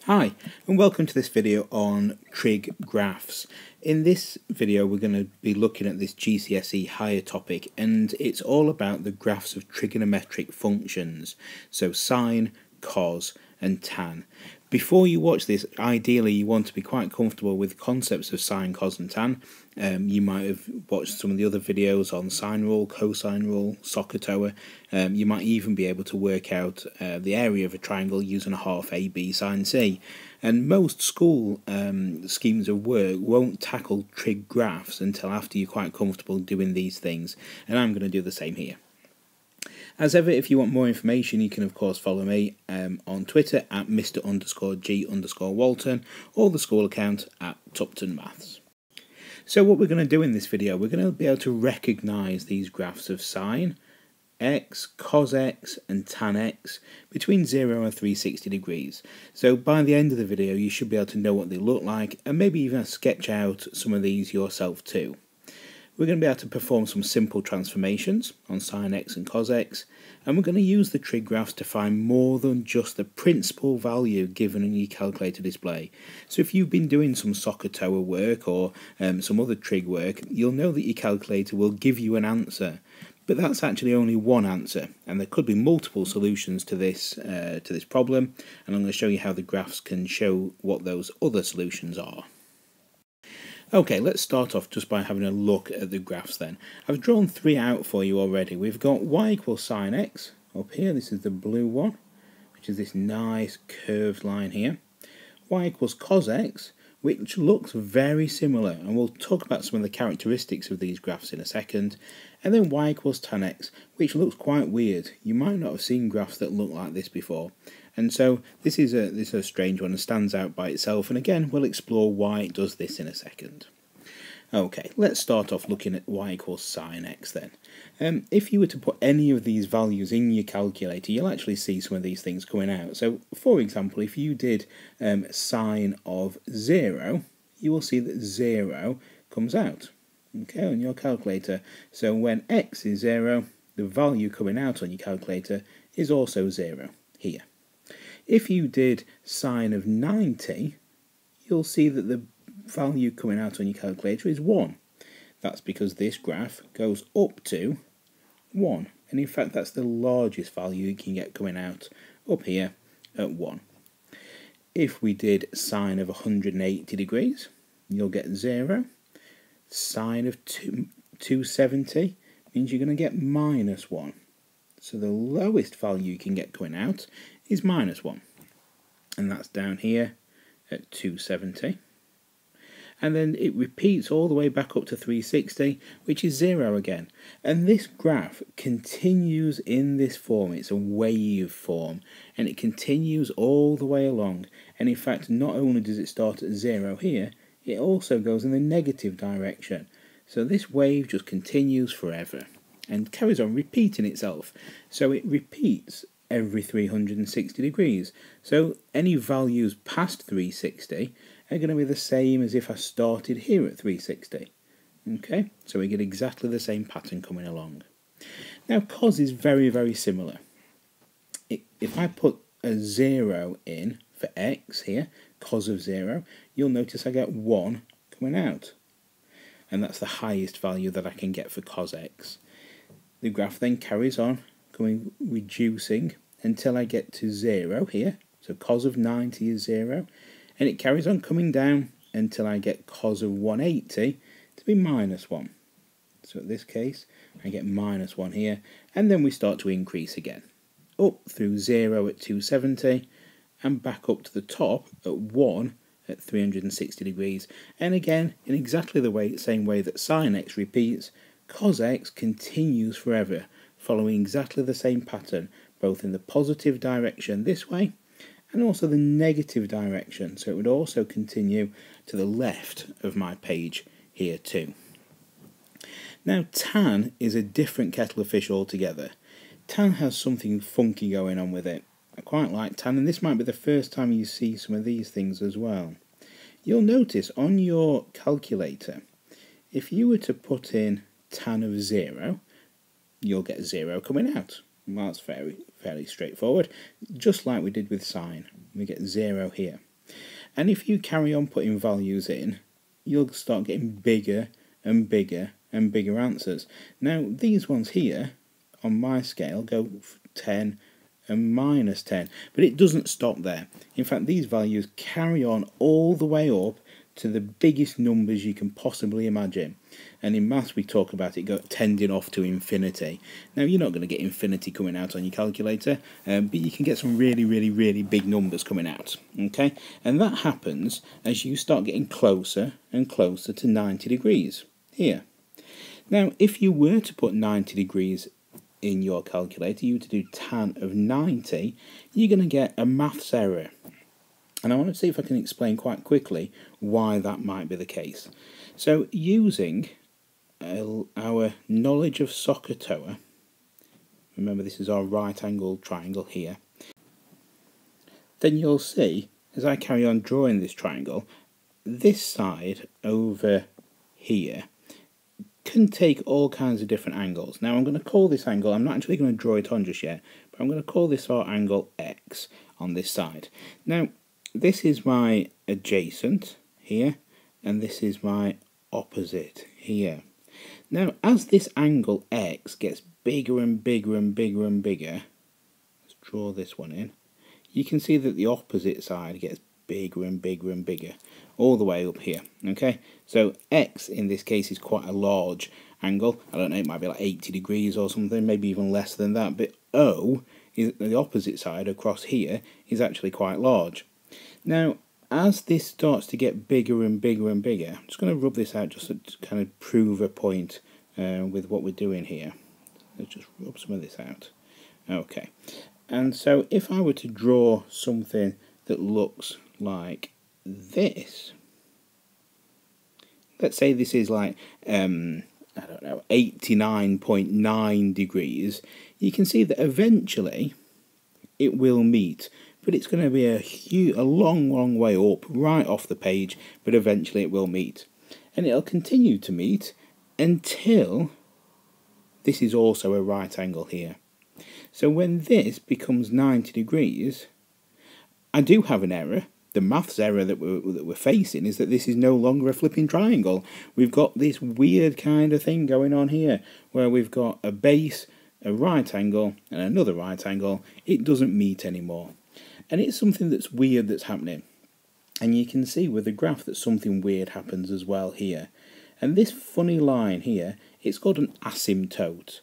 Hi, and welcome to this video on trig graphs. In this video we're going to be looking at this GCSE higher topic, and it's all about the graphs of trigonometric functions, so sine, cos and tan. Before you watch this, ideally you want to be quite comfortable with concepts of sine, cos and tan. You might have watched some of the other videos on sine rule, cosine rule, SOHCAHTOA. You might even be able to work out the area of a triangle using a half AB sine C. And most school schemes of work won't tackle trig graphs until after you're quite comfortable doing these things, and I'm going to do the same here. As ever, if you want more information, you can of course follow me on Twitter at Mr_G_Walton, or the school account at Tupton Maths. So what we're going to do in this video, we're going to be able to recognise these graphs of sine, x, cos x and tan x between 0 and 360 degrees. So by the end of the video you should be able to know what they look like, and maybe even sketch out some of these yourself too. We're going to be able to perform some simple transformations on sine x and cos x, and we're going to use the trig graphs to find more than just the principal value given in your calculator display. So if you've been doing some SOHCAHTOA work or some other trig work, you'll know that your calculator will give you an answer, but that's actually only one answer, and there could be multiple solutions to this problem, and I'm going to show you how the graphs can show what those other solutions are. Okay, let's start off just by having a look at the graphs then. I've drawn three out for you already. We've got y equals sine x up here, this is the blue one, which is this nice curved line here. Y equals cos x, which looks very similar, and we'll talk about some of the characteristics of these graphs in a second. And then y equals tan x, which looks quite weird. You might not have seen graphs that look like this before. And so this is a strange one and stands out by itself, and again we'll explore why it does this in a second. Okay, let's start off looking at y equals sine x then. If you were to put any of these values in your calculator, you'll actually see some of these things coming out. So for example, if you did sine of 0, you will see that 0 comes out, okay, on your calculator. So when x is 0, the value coming out on your calculator is also 0 here. If you did sine of 90, you'll see that the value coming out on your calculator is 1. That's because this graph goes up to 1, and in fact that's the largest value you can get coming out up here at 1. If we did sine of 180 degrees, you'll get 0. Sine of 270 means you're going to get minus 1. So the lowest value you can get coming out is minus 1, and that's down here at 270. And then it repeats all the way back up to 360, which is 0 again. And this graph continues in this form. It's a wave form, and it continues all the way along. And in fact, not only does it start at 0 here, it also goes in the negative direction. So this wave just continues forever and carries on repeating itself. So it repeats every 360 degrees. So any values past 360 are going to be the same as if I started here at 360. Okay, so we get exactly the same pattern coming along. Now cos is very, very similar. If I put a 0 in for x here, cos of 0, you'll notice I get 1 coming out. And that's the highest value that I can get for cos x. The graph then carries on reducing until I get to 0 here. So cos of 90 is 0, and it carries on coming down until I get cos of 180 to be minus 1. So in this case I get minus 1 here, and then we start to increase again up through 0 at 270 and back up to the top at 1 at 360 degrees. And again, in exactly the same way that sine x repeats, cos x continues forever, following exactly the same pattern, both in the positive direction this way and also the negative direction. So it would also continue to the left of my page here too. Now tan is a different kettle of fish altogether. Tan has something funky going on with it. I quite like tan, and this might be the first time you see some of these things as well. You'll notice on your calculator, if you were to put in tan of 0, you'll get 0 coming out. Well, that's fairly straightforward, just like we did with sine. We get 0 here. And if you carry on putting values in, you'll start getting bigger and bigger and bigger answers. Now these ones here on my scale go 10 and minus 10, but it doesn't stop there. In fact, these values carry on all the way up to the biggest numbers you can possibly imagine. And in maths we talk about it tending off to infinity. Now you're not going to get infinity coming out on your calculator, but you can get some really, really, really big numbers coming out. Okay, and that happens as you start getting closer and closer to 90 degrees here. Now if you were to put 90 degrees in your calculator, you were to do tan of 90, you're going to get a maths error. And I want to see if I can explain quite quickly why that might be the case. So using our knowledge of SOHCAHTOA, remember this is our right angled triangle here, then you'll see as I carry on drawing this triangle, this side over here can take all kinds of different angles. Now I'm going to call this angle, I'm not actually going to draw it on just yet, but I'm going to call this our angle X on this side. Now this is my adjacent here, and this is my opposite here. Now as this angle X gets bigger and bigger and bigger and bigger, let's draw this one in, you can see that the opposite side gets bigger and bigger and bigger all the way up here. Okay, so X in this case is quite a large angle. I don't know, it might be like 80 degrees or something, maybe even less than that, but O is the opposite side across here is actually quite large. Now as this starts to get bigger and bigger and bigger, I'm just going to rub this out just to kind of prove a point with what we're doing here. Let's just rub some of this out. Okay, and so if I were to draw something that looks like this, let's say this is like I don't know, 89.9 degrees, you can see that eventually it will meet, but it's going to be a long way up right off the page, but eventually it will meet, and it'll continue to meet until this is also a right angle here. So when this becomes 90 degrees, I do have an error. The maths error that we're facing is that this is no longer a flipping triangle. We've got this weird kind of thing going on here, where we've got a base, a right angle, and another right angle. It doesn't meet anymore. And it's something that's weird that's happening. And you can see with the graph that something weird happens as well here. And this funny line here, it's called an asymptote.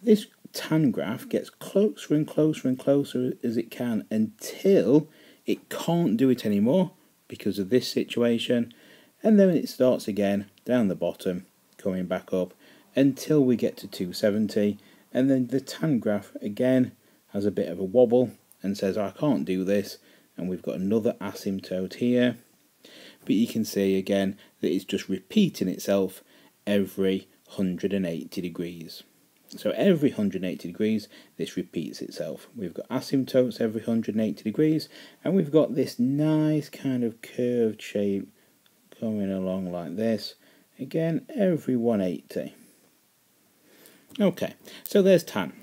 This tan graph gets closer and closer and closer as it can until it can't do it anymore because of this situation, and then it starts again down the bottom, coming back up until we get to 270, and then the tan graph again has a bit of a wobble and says I can't do this, and we've got another asymptote here, but you can see again that it's just repeating itself every 180 degrees. So every 180 degrees this repeats itself. We've got asymptotes every 180 degrees, and we've got this nice kind of curved shape coming along like this, again every 180. Okay, so there's tan.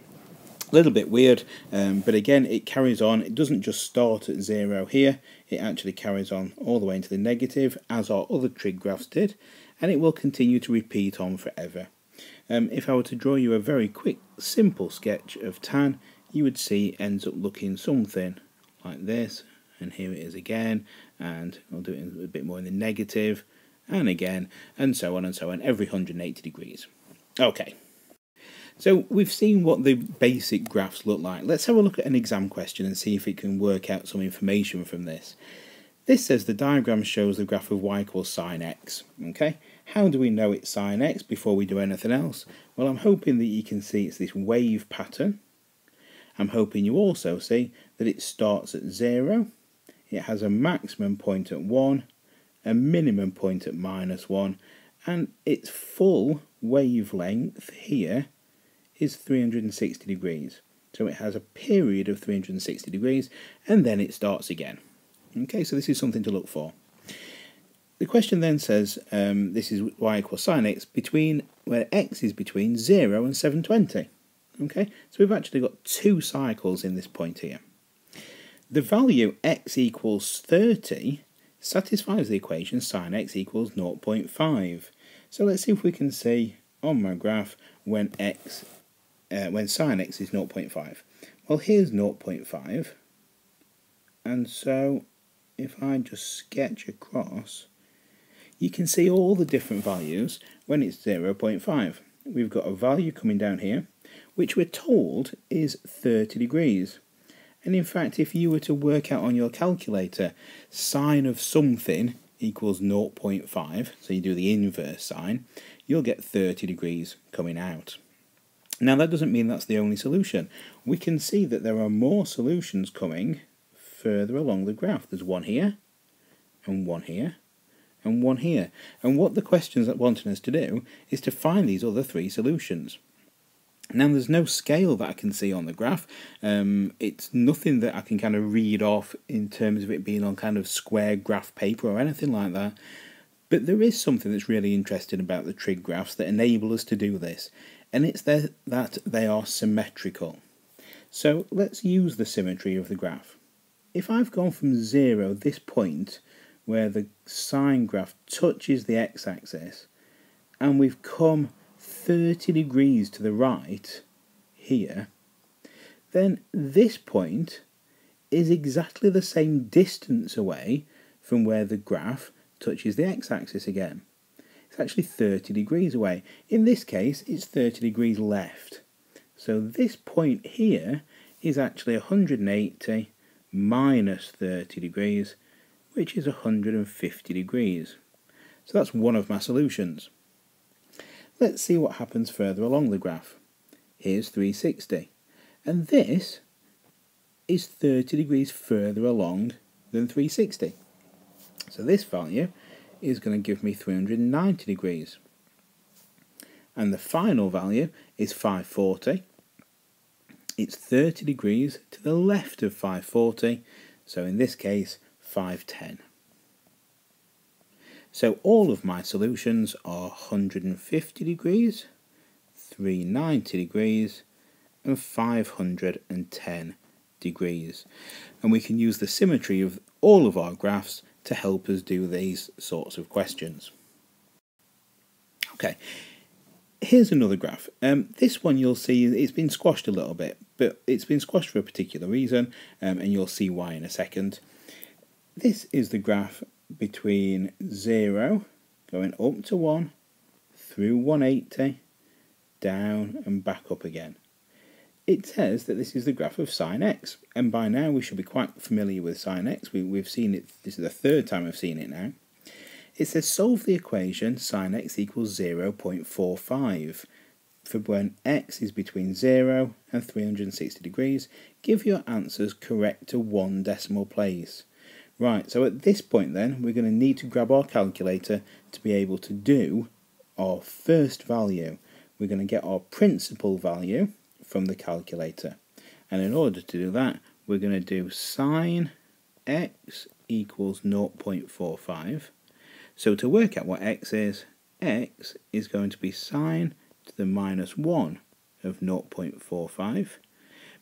A little bit weird, but again it carries on. It doesn't just start at 0 here, it actually carries on all the way into the negative as our other trig graphs did, and it will continue to repeat on forever. If I were to draw you a very quick, simple sketch of tan, you would see it ends up looking something like this, and here it is again, and I'll do it a bit more in the negative, and again, and so on, every 180 degrees. Okay, so we've seen what the basic graphs look like. Let's have a look at an exam question and see if it can work out some information from this. This says the diagram shows the graph of y equals sine x. Okay, how do we know it's sine x before we do anything else? Well, I'm hoping that you can see it's this wave pattern. I'm hoping you also see that it starts at 0, it has a maximum point at 1, a minimum point at -1, and its full wavelength here is 360 degrees. So it has a period of 360 degrees, and then it starts again. Okay, so this is something to look for. The question then says, this is y equals sine x where x is between 0 and 720. Okay, so we've actually got two cycles in this point here. The value x equals 30 satisfies the equation sin x equals 0.5. So let's see if we can see on my graph when sin x is 0.5. Well, here's 0.5, and so if I just sketch across, you can see all the different values when it's 0.5. We've got a value coming down here, which we're told is 30 degrees. And in fact, if you were to work out on your calculator, sine of something equals 0.5, so you do the inverse sine, you'll get 30 degrees coming out. Now that doesn't mean that's the only solution. We can see that there are more solutions coming further along the graph. There's one here, and one here, and one here. And what the question's wanting us to do is to find these other three solutions. Now there's no scale that I can see on the graph. It's nothing that I can kind of read off in terms of it being on kind of square graph paper or anything like that. But there is something that's really interesting about the trig graphs that enable us to do this, and it's that they are symmetrical. So let's use the symmetry of the graph. If I've gone from 0, this point where the sine graph touches the x-axis, and we've come 30 degrees to the right here, then this point is exactly the same distance away from where the graph touches the x-axis again. It's actually 30 degrees away. In this case, it's 30 degrees left. So this point here is actually 180 minus 30 degrees, which is 150 degrees. So that's one of my solutions. Let's see what happens further along the graph. Here's 360, and this is 30 degrees further along than 360. So this value is going to give me 390 degrees. And the final value is 540. It's 30 degrees to the left of 540, so in this case 510. So all of my solutions are 150 degrees, 390 degrees, and 510 degrees. And we can use the symmetry of all of our graphs to help us do these sorts of questions. Okay, here's another graph. This one you'll see it's been squashed a little bit, but it's been squashed for a particular reason, and you'll see why in a second. This is the graph between 0 going up to 1, through 180, down and back up again. It says that this is the graph of sin x, and by now we should be quite familiar with sin x. We've seen it, this is the third time I've seen it now. It says solve the equation sin x equals 0.45 for when x is between 0 and 360 degrees. Give your answers correct to one decimal place. Right, so at this point then, we're going to need to grab our calculator to be able to do our first value. We're going to get our principal value from the calculator. And in order to do that, we're going to do sin x equals 0.45. So to work out what x is going to be sine to the minus 1 of 0.45,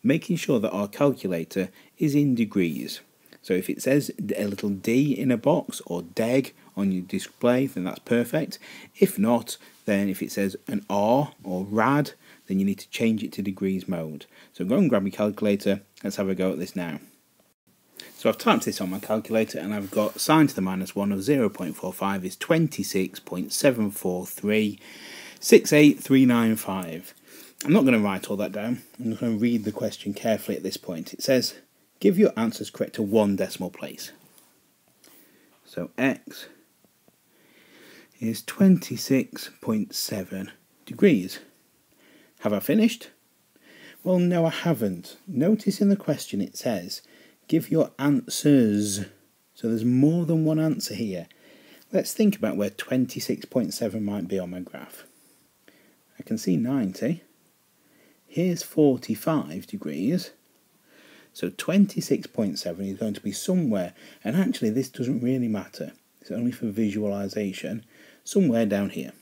making sure that our calculator is in degrees. So if it says a little d in a box or deg on your display, then that's perfect. If not, then if it says an r or rad, then you need to change it to degrees mode. So go and grab your calculator. Let's have a go at this now. So I've typed this on my calculator and I've got sine to the minus 1 of 0.45 is 26.74368,395. I'm not going to write all that down. I'm just going to read the question carefully at this point. It says, give your answers correct to one decimal place. So x is 26.7 degrees. Have I finished? Well, no, I haven't. Notice in the question it says, give your answers. So there's more than one answer here. Let's think about where 26.7 might be on my graph. I can see 90. Here's 45 degrees. So 26.7 is going to be somewhere, and actually this doesn't really matter. It's only for visualization, somewhere down here.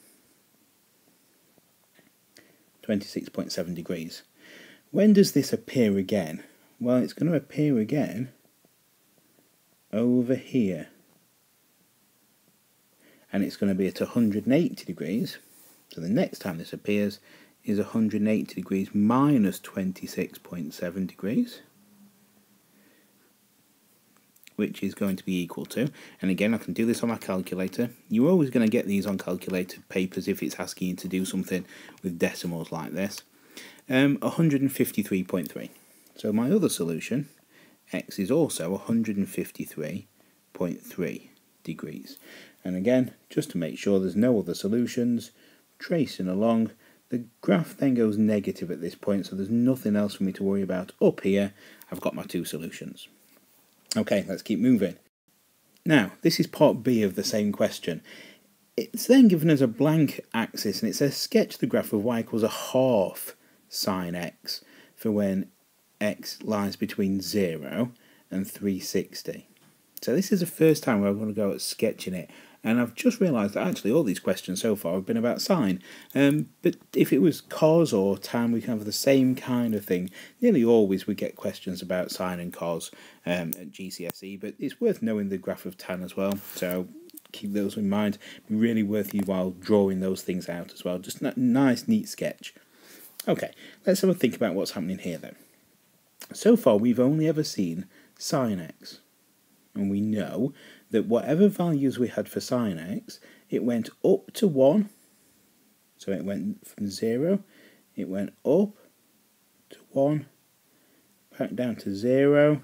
26.7 degrees. When does this appear again? Well, it's going to appear again over here. and it's going to be at 180 degrees. So the next time this appears is 180 degrees minus 26.7 degrees, which is going to be equal to, and again I can do this on my calculator. You're always going to get these on calculator papers if it's asking you to do something with decimals like this. 153.3. So my other solution, x is also 153.3 degrees. And again, just to make sure there's no other solutions, tracing along, the graph then goes negative at this point, so there's nothing else for me to worry about. Up here, I've got my two solutions. Okay, let's keep moving. Now, this is part B of the same question. It's then given us a blank axis, and it says sketch the graph of y equals a half sine x for when x lies between 0 and 360. So this is the first time where I'm going to go at sketching it, and I've just realised that actually all these questions so far have been about sine. But if it was cos or tan, we can have the same kind of thing. Nearly always we get questions about sine and cos at GCSE, but it's worth knowing the graph of tan as well, so keep those in mind. Really worth you while drawing those things out as well. Just a nice, neat sketch. Okay, let's have a think about what's happening here then. So far we've only ever seen sine x, and we know that whatever values we had for sine x, it went up to 1, so it went from 0, it went up to 1, back down to 0,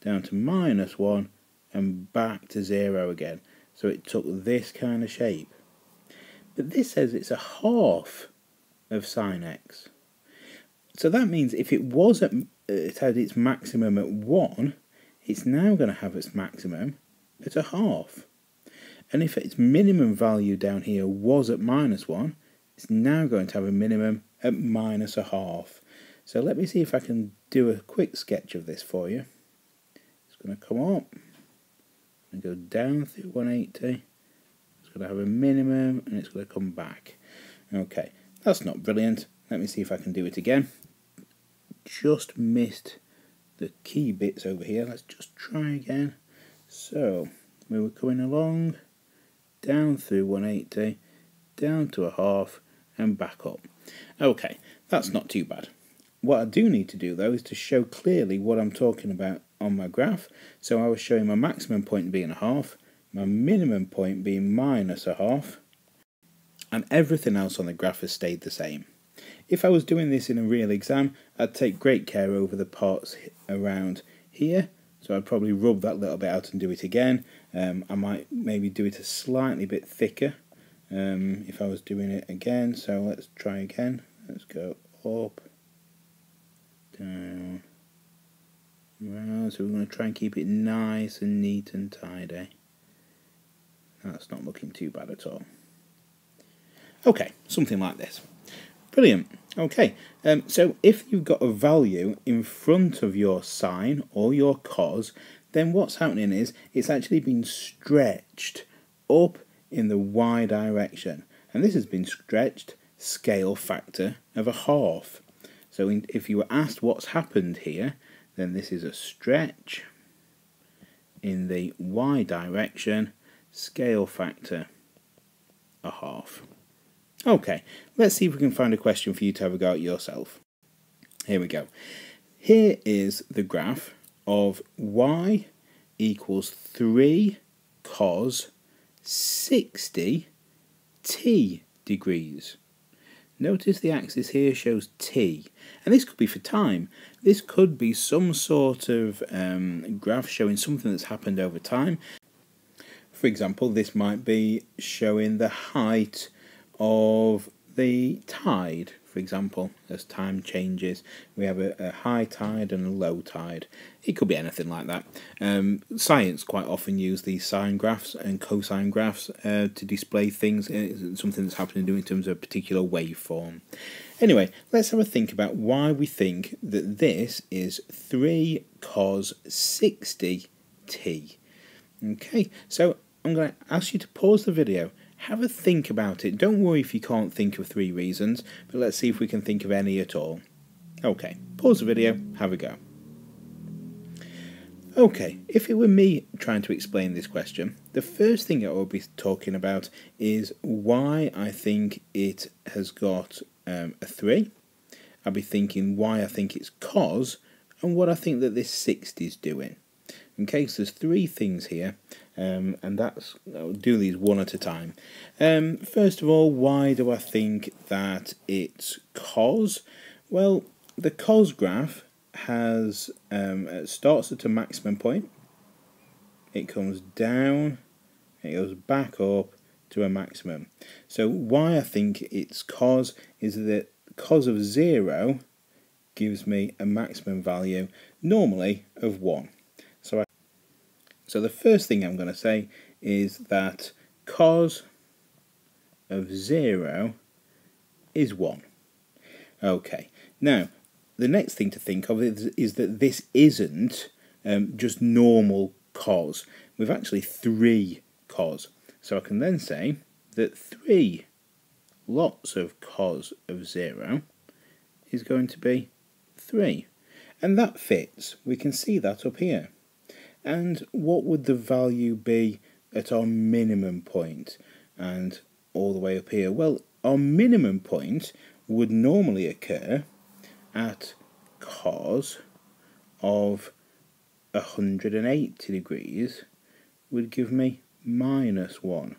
down to minus 1, and back to 0 again. So it took this kind of shape. But this says it's a half of sine x. So that means if it was at, it had its maximum at 1, it's now going to have its maximum at a half. And if its minimum value down here was at minus 1, it's now going to have a minimum at minus a half. So let me see if I can do a quick sketch of this for you. It's going to come up and go down through 180. It's going to have a minimum and it's going to come back. Okay, that's not brilliant. Let me see if I can do it again. Just missed the key bits over here. Let's just try again. So we were coming along, down through 180, down to a half, and back up. Okay, that's not too bad. What I do need to do though is to show clearly what I'm talking about on my graph. So I was showing my maximum point being a half, my minimum point being minus a half, and everything else on the graph has stayed the same. If I was doing this in a real exam, I'd take great care over the parts around here. So I'd probably rub that little bit out and do it again. I might maybe do it a slightly bit thicker if I was doing it again. So let's try again. Let's go up, down, around. So we're going to try and keep it nice and neat and tidy. That's not looking too bad at all. Okay, something like this. Brilliant. Okay, so if you've got a value in front of your sine or your cos, then what's happening is it's actually been stretched up in the y direction. And this has been stretched scale factor of a half. So if you were asked what's happened here, then this is a stretch in the y direction, scale factor a half. Okay, let's see if we can find a question for you to have a go at yourself. Here we go. Here is the graph of y equals 3 cos 60 t degrees. Notice the axis here shows t, and this could be for time. This could be some sort of graph showing something that's happened over time. For example, this might be showing the height of the tide, for example, as time changes. We have a high tide and a low tide. It could be anything like that. Science quite often use these sine graphs and cosine graphs to display things, something that's happening in terms of a particular waveform. Anyway, let's have a think about why we think that this is 3 cos 60 t. Okay, so I'm going to ask you to pause the video. Have a think about it. Don't worry if you can't think of 3 reasons, but let's see if we can think of any at all. Okay, pause the video, have a go. Okay, if it were me trying to explain this question, the first thing I would be talking about is why I think it has got a 3. I'll be thinking why I think it's cos, and what I think that this 60 is doing. Okay, so there's 3 things here, and I'll do these one at a time. First of all, why do I think that it's cos? Well, the cos graph has it starts at a maximum point, it comes down, it goes back up to a maximum. So why I think it's cos is that cos of 0 gives me a maximum value normally of 1. So the first thing I'm going to say is that cos of 0 is 1. Okay, now the next thing to think of is that this isn't just normal cos. We've actually 3 cos. So I can then say that 3 lots of cos of 0 is going to be 3. And that fits. We can see that up here. And what would the value be at our minimum point and all the way up here? Well, our minimum point would normally occur at cos of 180 degrees would give me -1.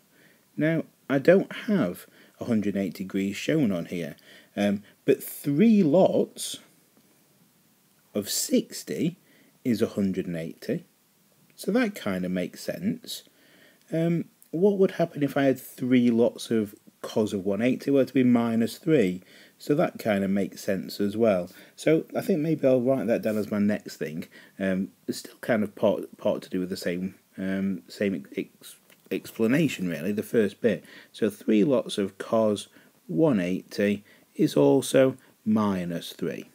Now, I don't have 180 degrees shown on here, but 3 lots of 60 is 180, so that kind of makes sense. What would happen if I had 3 lots of cos of 180? Well, to be -3, so that kind of makes sense as well. So I think maybe I'll write that down as my next thing. It's still kind of part to do with the same explanation, really, the first bit. So 3 lots of cos 180 is also -3.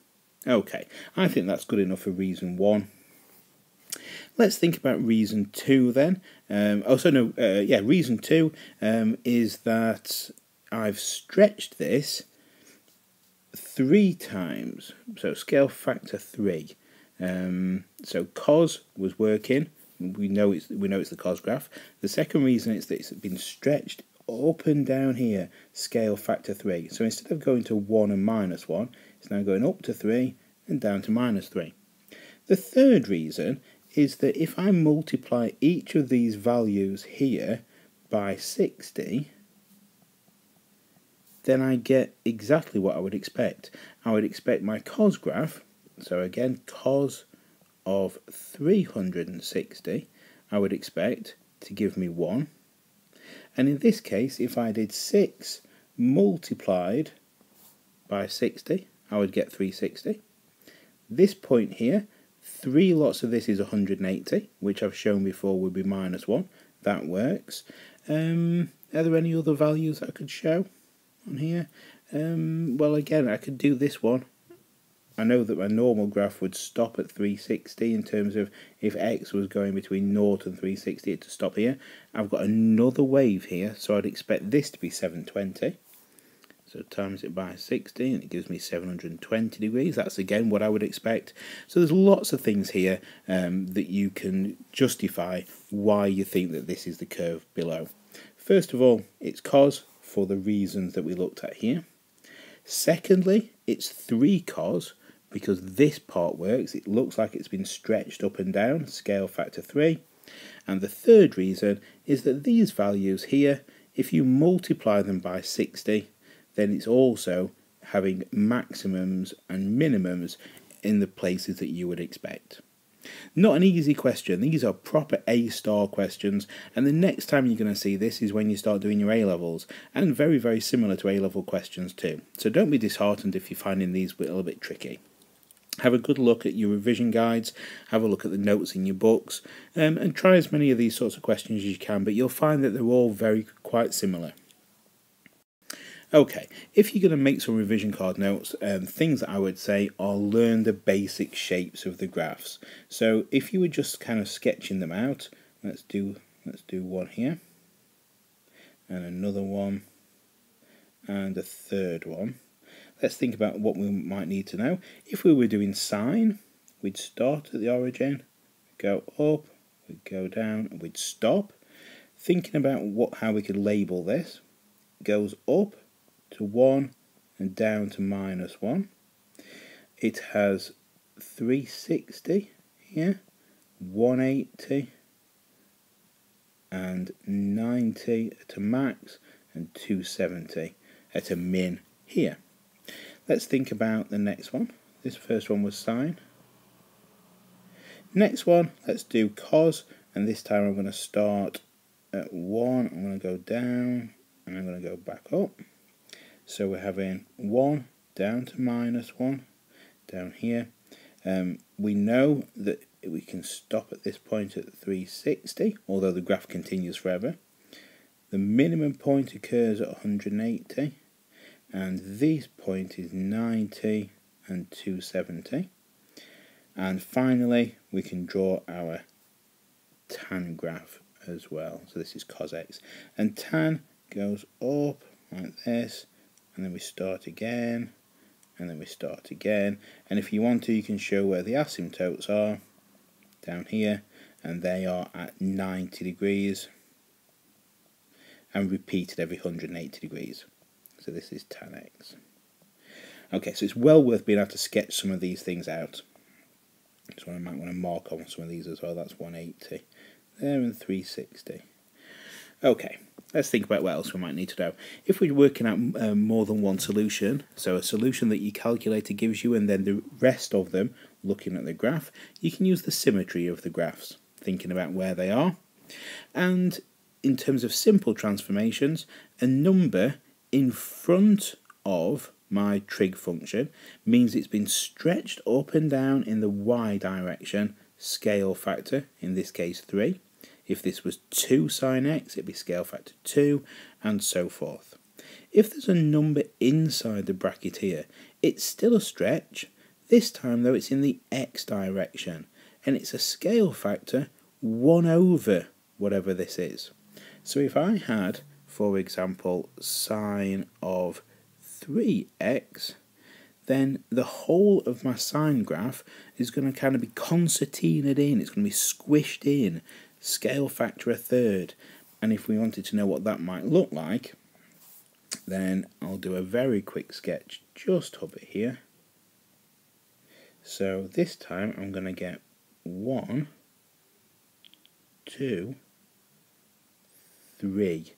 Okay, I think that's good enough for reason 1. Let's think about reason 2 then. Reason 2 is that I've stretched this 3 times, so scale factor 3. So cos was working. We know it's the cos graph. The second reason is that it's been stretched up and down here, scale factor 3. So instead of going to 1 and -1, it's now going up to 3 and down to -3. The third reason is that if I multiply each of these values here by 60, then I get exactly what I would expect. I would expect my cos graph, so again cos of 360, I would expect to give me 1. And in this case, if I did 6 multiplied by 60, I would get 360. This point here, 3 lots of this is 180, which I've shown before would be -1. That works. Are there any other values I could show on here? Well, again, I could do this one. I know that my normal graph would stop at 360 in terms of if x was going between 0 and 360, it to stop here. I've got another wave here, so I'd expect this to be 720. So times it by 60 and it gives me 720 degrees. That's again what I would expect. So there's lots of things here that you can justify why you think that this is the curve below. First of all, it's cos for the reasons that we looked at here. Secondly, it's 3 cos because this part works. It looks like it's been stretched up and down, scale factor 3. And the third reason is that these values here, if you multiply them by 60, then it's also having maximums and minimums in the places that you would expect. Not an easy question. These are proper A-star questions, and the next time you're going to see this is when you start doing your A-levels, and very, very similar to A-level questions too. So don't be disheartened if you're finding these a little bit tricky. Have a good look at your revision guides, have a look at the notes in your books, and try as many of these sorts of questions as you can, but you'll find that they're all quite similar. Okay, if you're going to make some revision card notes, things that I would say are learn the basic shapes of the graphs. So if you were just kind of sketching them out, let's do one here, and another one, and a third one. Let's think about what we might need to know. If we were doing sine, we'd start at the origin, go up, we'd go down, and we'd stop. Thinking about how we could label this, it goes up to 1 and down to -1. It has 360 here, 180 and 90 at a max, and 270 at a min here. Let's think about the next one. This first one was sine. Next one, let's do cos, and this time I'm going to start at 1, I'm going to go down, and I'm going to go back up. So we're having 1 down to -1 down here. We know that we can stop at this point at 360, although the graph continues forever. The minimum point occurs at 180, and this point is 90 and 270. And finally, we can draw our tan graph as well. So this is cos x, and tan goes up like this, and then we start again, and then we start again. And if you want to, you can show where the asymptotes are down here, and they are at 90 degrees and repeated every 180 degrees. So this is tan x. Okay, so it's well worth being able to sketch some of these things out. So I might want to mark on some of these as well. That's 180 there and 360. Okay, let's think about what else we might need to know. If we're working out more than one solution, so a solution that your calculator gives you and then the rest of them looking at the graph, you can use the symmetry of the graphs, thinking about where they are. And in terms of simple transformations, a number in front of my trig function means it's been stretched up and down in the y direction, scale factor, in this case 3. If this was 2 sine x, it'd be scale factor 2, and so forth. If there's a number inside the bracket here, it's still a stretch. This time though, it's in the x direction, and it's a scale factor 1 over whatever this is. So if I had, for example, sine of 3x, then the whole of my sine graph is going to kind of be concertinaed in, it's going to be squished in, scale factor 1/3. And if we wanted to know what that might look like, then I'll do a very quick sketch just over here. So this time I'm going to get 1, 2, 3.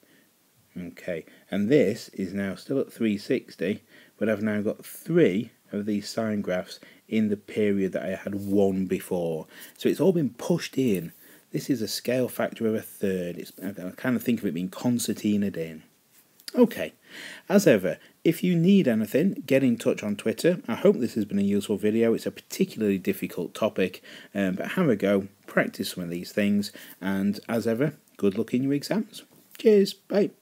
Okay, and this is now still at 360, but I've now got 3 of these sine graphs in the period that I had 1 before. So it's all been pushed in. This is a scale factor of 1/3. I kind of think of it being concertinaed in. Okay, as ever, if you need anything, get in touch on Twitter. I hope this has been a useful video. It's a particularly difficult topic, but have a go, practice some of these things, and as ever, good luck in your exams. Cheers, bye.